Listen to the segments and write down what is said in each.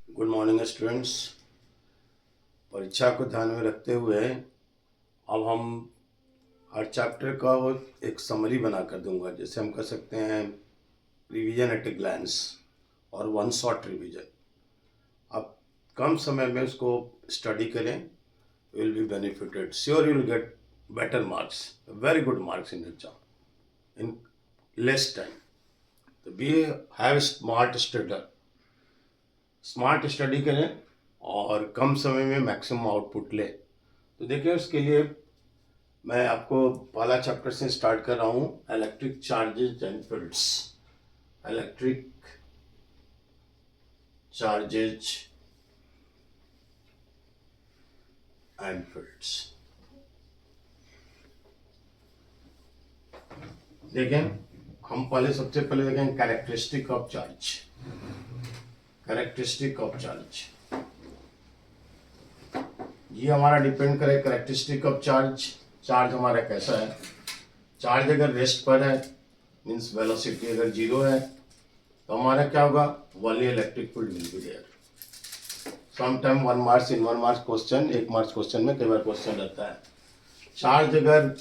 Good morning students. परीक्षा को ध्यान में रखते हुए अब हम हर चैप्टर का वो एक समरी बना कर दूंगा, जैसे हम कर सकते हैं रिवीजन एट ए ग्लैंस और वन शॉट रिवीजन। आप कम समय में उसको स्टडी करें, will be benefited, sure you will get better marks, very good marks in exam in less time. तो be have smart studier, smart study करें और कम समय में मैक्सिमम आउटपुट लें। तो देखिए, उसके लिए मैं आपको पहला चैप्टर से स्टार्ट कर रहा हूँ, electric charges and fields. Electric charges and fields. देखें, हम पहले सबसे पहले देखें characteristic of charge. Characteristic of charge ये हमारा डिपेंड करे कैरेक्टरिस्टिक ऑफ चार्ज। चार्ज हमारा कैसा है? चार्ज अगर रेस्ट पर है, मीन्स वेलोसिटी अगर जीरो है, तो हमारा क्या होगा? Only electric field will be there. Sometime 1 marks in 1 marks question, 1 marks question में कई बार क्वेश्चन रहता है। चार्ज अगर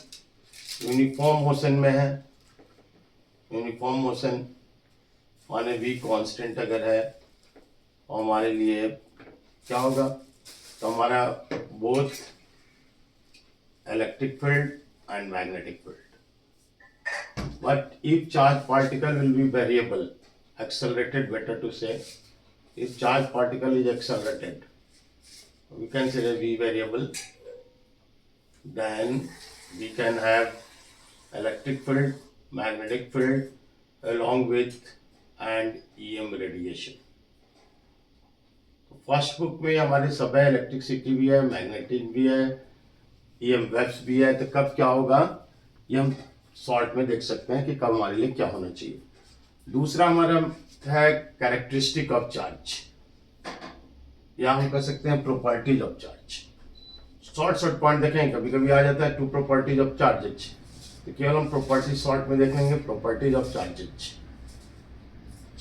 यूनिफॉर्म मोशन में है, यूनिफॉर्म मोशन माने v कांस्टेंट अगर है, और हमारे लिए क्या होगा? तो हमारा both electric field and magnetic field. But if charge particle will be variable, accelerated better to say, if charge particle is accelerated, we can say that v variable, then we can have electric field, magnetic field along with and EM radiation. First book में हमारे सब है, electricity भी है, magnetic भी है, EM waves भी है। तो कब क्या होगा ये हम शॉर्ट में देख सकते हैं कि कब हमारे लिए क्या होना चाहिए। दूसरा हमारा है कैरेक्टरिस्टिक ऑफ चार्ज, या हम कह सकते हैं properties of charge. Short point देखें, कभी कभी आ जाता है टू प्रॉपर्टीज ऑफ चार्जेज, तो केवल हम प्रॉपर्टी शॉर्ट में देख लेंगे, प्रॉपर्टीज ऑफ चार्जेज।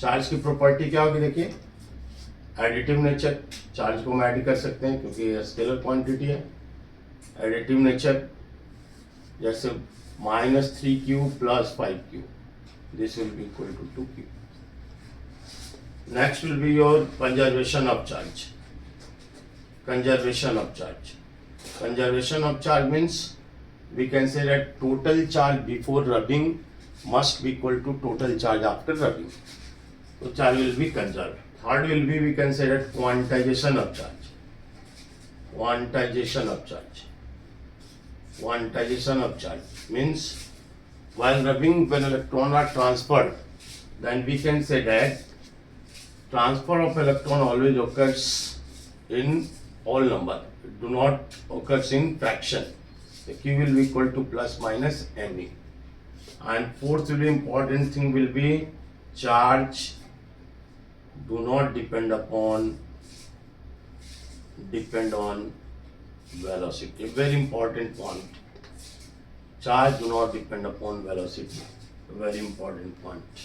चार्ज की प्रॉपर्टी क्या होगी? देखिए, एडिटिव नेचर। चार्ज को हम ऐड कर सकते हैं क्योंकि स्केलर क्वांटिटी है। एडिटिव नेचर, जैसे -3q + 5q, this will be equal to 2q. Next will be your conservation of charge. Conservation of charge. Conservation of charge means we can say that total charge before rubbing must be equal to total charge after rubbing. So charge will be conserved. Third will be, we can say that quantization of charge. Quantization of charge. Quantization of charge means while rubbing, when electrons are transferred, then we can say that transfer of electron always occurs in whole number. It do not occurs in fraction. The Q will be equal to plus minus ME. And fourth really important thing will be charge do not depend on velocity. Very important point. Charge do not depend upon velocity. Very important point.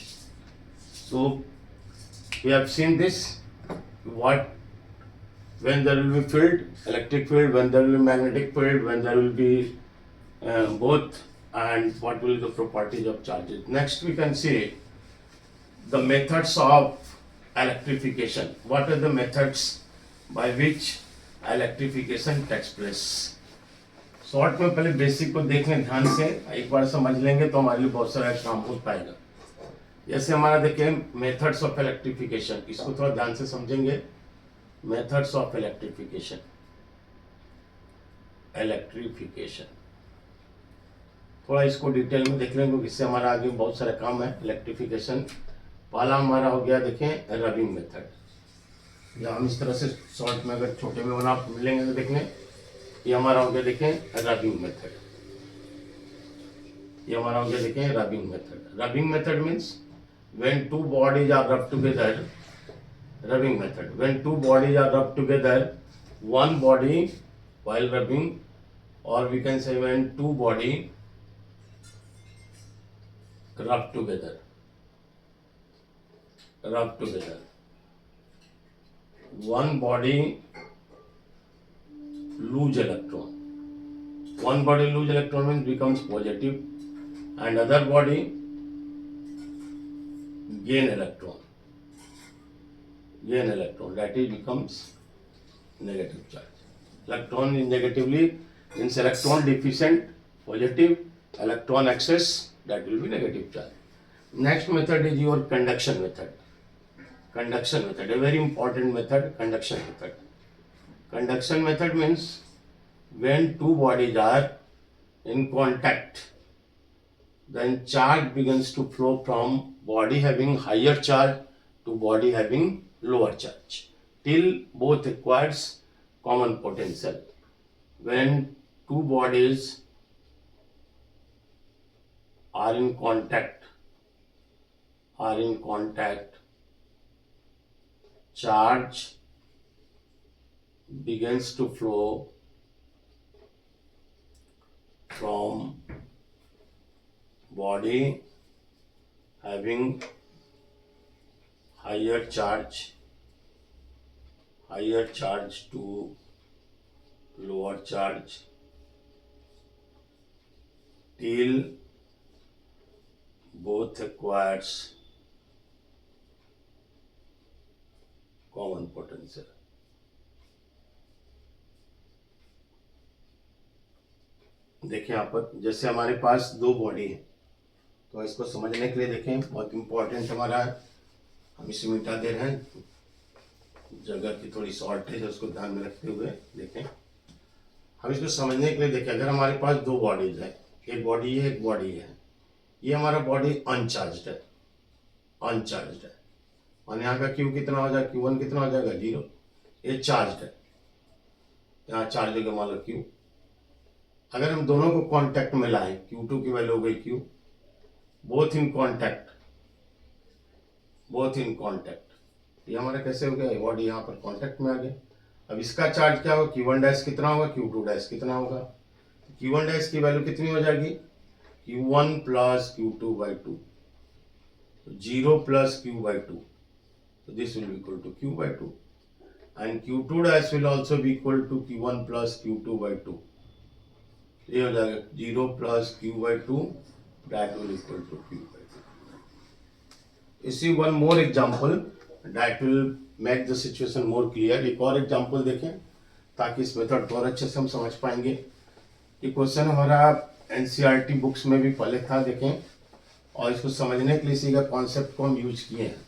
So we have seen this. What when there will be field, electric field, when there will be magnetic field, when there will be both, and what will be the properties of charges. Next we can see the methods of electrification. What are the methods by which electrification takes place? Short में पहले basic को देख लें ध्यान से, एक बार समझ लेंगे तो हमारे लिए बहुत सारा काम हो पाएगा। जैसे हमारा देखें मेथड्स ऑफ इलेक्ट्रिफिकेशन, इसको थोड़ा ध्यान से समझेंगे। मेथड्स ऑफ इलेक्ट्रिफिकेशन, इलेक्ट्रिफिकेशन थोड़ा इसको डिटेल में देख लेंगे क्योंकि इससे हमारा आगे बहुत सारा काम है। इलेक्ट्रिफिकेशन पहला हमारा हो गया, देखें रबिंग मेथड, या हम इस तरह से शॉर्ट में अगर छोटे में बना मिलेंगे तो देखने, ये हमारा हो गया, देखें रबिंग मेथड। ये हमारा हो गया, देखें rubbing method. Rubbing method means when two bodies are rub together. Rubbing method, when two bodies are rub together, one body while rubbing, or we can say when two body rub together, one body lose electron. One body lose electron means becomes positive, and other body gain electron. Gain electron, that is becomes negative charge. Electron is negatively means electron deficient, positive, electron excess, that will be negative charge. Next method is your conduction method. Conduction method, a very important method, conduction method. Conduction method means when two bodies are in contact, then charge begins to flow from body having higher charge to body having lower charge till both acquires common potential. When two bodies are in contact, charge begins to flow from body having higher charge to lower charge till both acquires common potential. देखिए यहाँ पर जैसे हमारे पास दो body है, तो इसको समझने के लिए देखें, बहुत इंपॉर्टेंट हमारा है, हम इसे मिटा दे रहे हैं, जगह की थोड़ी शॉर्टेज है, उसको ध्यान में रखते हुए देखें। हम इसको समझने के लिए देखें, अगर हमारे पास दो बॉडीज है, एक बॉडी है एक बॉडी है, ये हमारा बॉडी अनचार्ज्ड है और यहाँ का क्यू कितना हो जाएगा, Q1 कितना हो जाएगा 0, ये चार्ज्ड है, यहाँ चार्ज होगा मान लो क्यू। अगर हम दोनों को कांटेक्ट में लाएं, Q2 की वैल्यू हो गई Q, बोथ इन कांटेक्ट, ये हमारा कैसे हो गया, बॉडी यहाँ पर कांटेक्ट में आ गया। अब इसका चार्ज क्या होगा, Q1 डैश कितना होगा, Q2 डैश कितना होगा, Q1 डैश की वैल्यू कितनी हो जाएगी, Q1 plus Q2 by 2, 0 plus Q by 2, so this will be equal to Q by 2, and Q2 dash will also be equal to Q1 plus Q2 by 2, ये हो जाएगा 0 plus Q by 2, that will equal to Q by 2. You see one more example that will make the situation more clear. एक और example देखें ताकि इस method को और अच्छे से हम समझ पाएंगे। ये क्वेश्चन हमारा NCERT बुक्स में भी पहले था, देखें, और इसको समझने के लिए इसी का कॉन्सेप्ट को हम यूज किए हैं।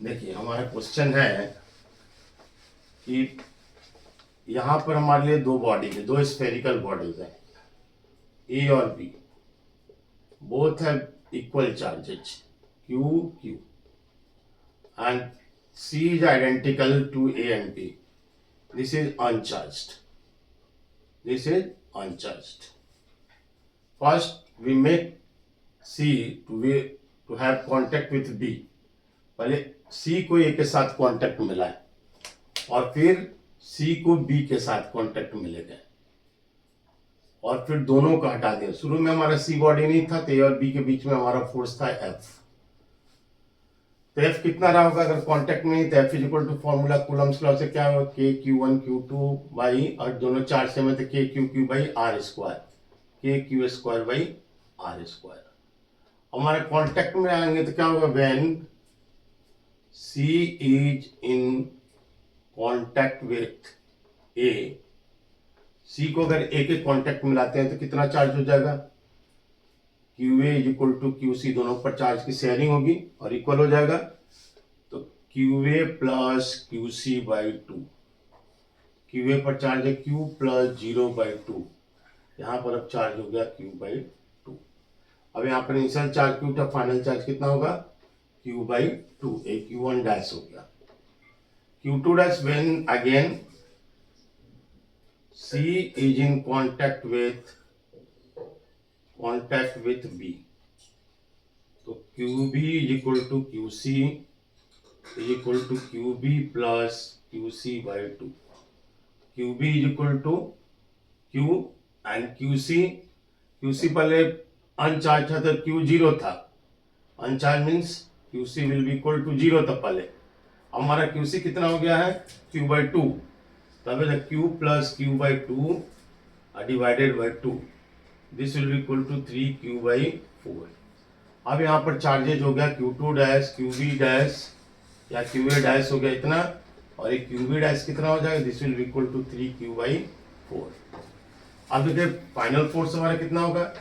देखिए हमारा क्वेश्चन है कि यहाँ पर हमारे लिए दो बॉडी है, दो स्फेरिकल बॉडीज हैं, ए और B, both have equal charges Q and C is identical to A and B. This is uncharged. First we make C to have contact with B. पहले C को A के साथ contact मिला है और फिर C को B के साथ कांटेक्ट मिलेगा और फिर दोनों को हटा दिया। शुरू में हमारा C बॉडी नहीं था, तो A और B के बीच में हमारा फोर्स था F। तो F कितना रहा होगा अगर कांटेक्ट में नहीं, तो F equal to formula Coulomb's law से क्या होगा, KQ1 Q2 बाई, और दोनों चार्ज से में, तो KQQ by R square, KQ square by R square. हमारे कांटेक्ट में आएंगे तो क्या होगा, when C is in contact with A, C को अगर A के कांटेक्ट में लाते हैं तो कितना चार्ज हो जाएगा, QA is equal to QC, दोनों पर चार्ज की शेयरिंग होगी और इक्वल हो जाएगा, तो QA plus QC by 2, QA पर चार्ज है Q प्लस 0 बाई 2, यहाँ पर अब चार्ज हो गया Q बाई 2। अब यहाँ पर इनिशियल चार्ज Q था, फाइनल चार्ज कितना होगा, Q बाई 2, एक Q1 डैश हो गया। Q2 dash when again C is in contact with B, तो QB is equal to QC is equal to QB plus QC by 2, QB is equal to Q and QC पहले अनचार्ज था तो Q 0 था, अनचार्ज means QC will be equal to 0 था पहले, हमारा QC कितना हो गया है, Q/2, तब Q plus Q/2 divided by 2, this will be equal to 3Q/4। अब यहाँ पर चार्जेज हो गया Q2 डैश, QV डैश या QA डैश हो गया इतना, और एक QV डैश कितना हो जाएगा, this will be equal to 3Q/4। अब देखिए फाइनल फोर्स हमारा कितना होगा,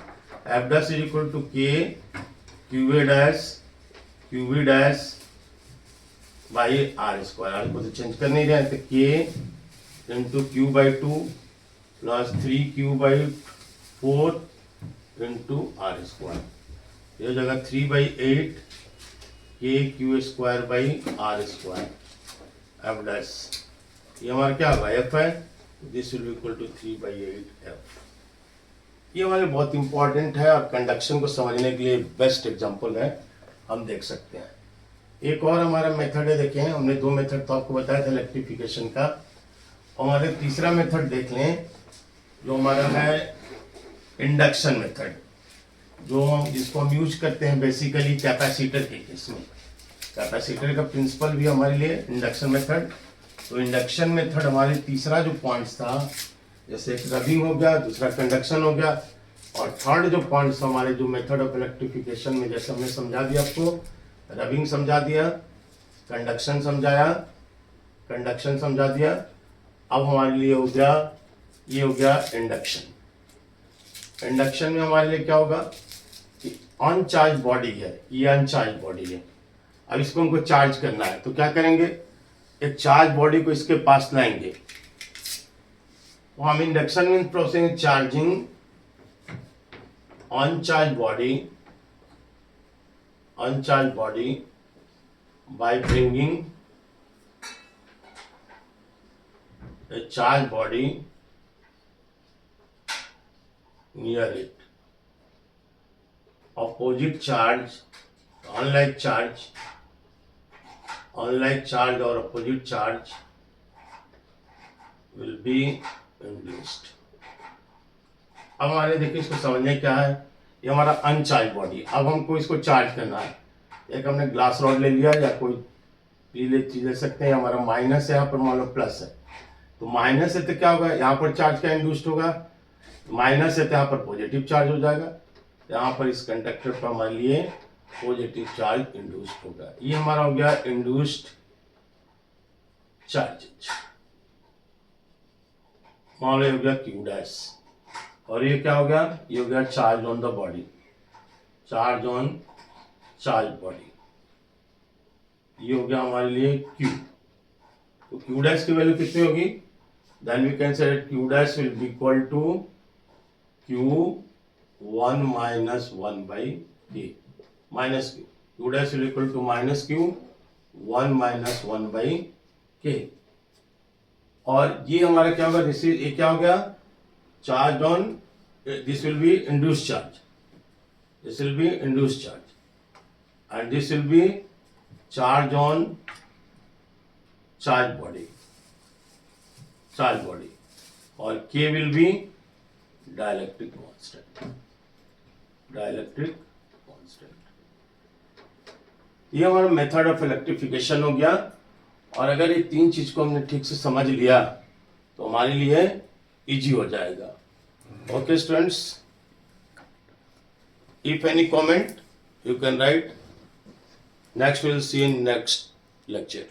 F dash is equal to K QA dash QV dash by R²। R को तो चेंज कर नहीं रहे हैं, तो K into Q/2 plus 3Q/4 into R², ये हो जाएगा 3/8 KQ² F डैश। ये हमारा क्या होगा, F है, this will be equal to 3/8 F। ये हमारे बहुत इंपॉर्टेंट है और कंडक्शन को समझने के लिए बेस्ट एग्जांपल है, हम देख सकते हैं। एक और हमारा मेथड है, देखें हमने 2 मेथड तो आपको बताया था इलेक्ट्रिफिकेशन का, और हमारे तीसरा मेथड देख लें जो हमारा है इंडक्शन मेथड, जिसको हम यूज करते हैं बेसिकली कैपेसिटर के केस में। कैपेसिटर का प्रिंसिपल भी हमारे लिए इंडक्शन मेथड। तो इंडक्शन मेथड हमारे तीसरा जो पॉइंट्स था, जैसे एक रबिंग हो गया, दूसरा कंडक्शन हो गया, और थर्ड जो पॉइंट्स हमारे जो मेथड ऑफ इलेक्ट्रिफिकेशन में, जैसे हमने समझा दिया आपको, रबिंग समझा दिया, कंडक्शन समझा दिया। अब हमारे लिए हो गया, ये हो गया इंडक्शन। इंडक्शन में हमारे लिए क्या होगा कि अनचार्ज बॉडी है, ये अनचार्ज बॉडी है, अब इसको हमको चार्ज करना है, तो क्या करेंगे, एक चार्ज बॉडी को इसके पास लाएंगे। तो हम इंडक्शन में process charging uncharged body by bringing a charged body near it. Opposite charge, unlike charge or opposite charge will be induced. अब हमारे देखिए इसको समझने क्या है, ये हमारा अनचार्ज बॉडी, अब हमको इसको चार्ज करना है। एक हमने ग्लास रॉड ले लिया या कोई पीले चीज ले सकते हैं, हमारा माइनस है, यहाँ पर मान लो प्लस है, तो माइनस है तो क्या होगा, यहाँ पर चार्ज क्या इंड्यूस्ड होगा, माइनस है तो यहाँ पर पॉजिटिव चार्ज हो जाएगा, यहाँ पर इस कंडक्टर पर हमारे लिए पॉजिटिव चार्ज इंड्यूस्ड होगा। ये हमारा हो गया इंड्यूस्ड चार्ज, मान लो हो गया Q डैश, और ये क्या हो गया, ये हो गया charge on the body, charge on charge body, ये हो गया हमारे लिए Q। तो Q डैश की वैल्यू कितनी होगी, then we can say Q dash will be equal to Q1 minus 1 by K minus Q, Q dash will equal to minus Q1 minus 1 by K। और ये हमारा क्या होगा, ये क्या हो गया, charge on, this will be induced charge, this will be induced charge, and this will be charge on charge body, और K will be dielectric constant। ये हमारा मेथड ऑफ इलेक्ट्रिफिकेशन हो गया, और अगर ये 3 चीज को हमने ठीक से समझ लिया तो हमारे लिए इजी हो जाएगा। Okay students, if any comment you can write, next we will see in next lecture।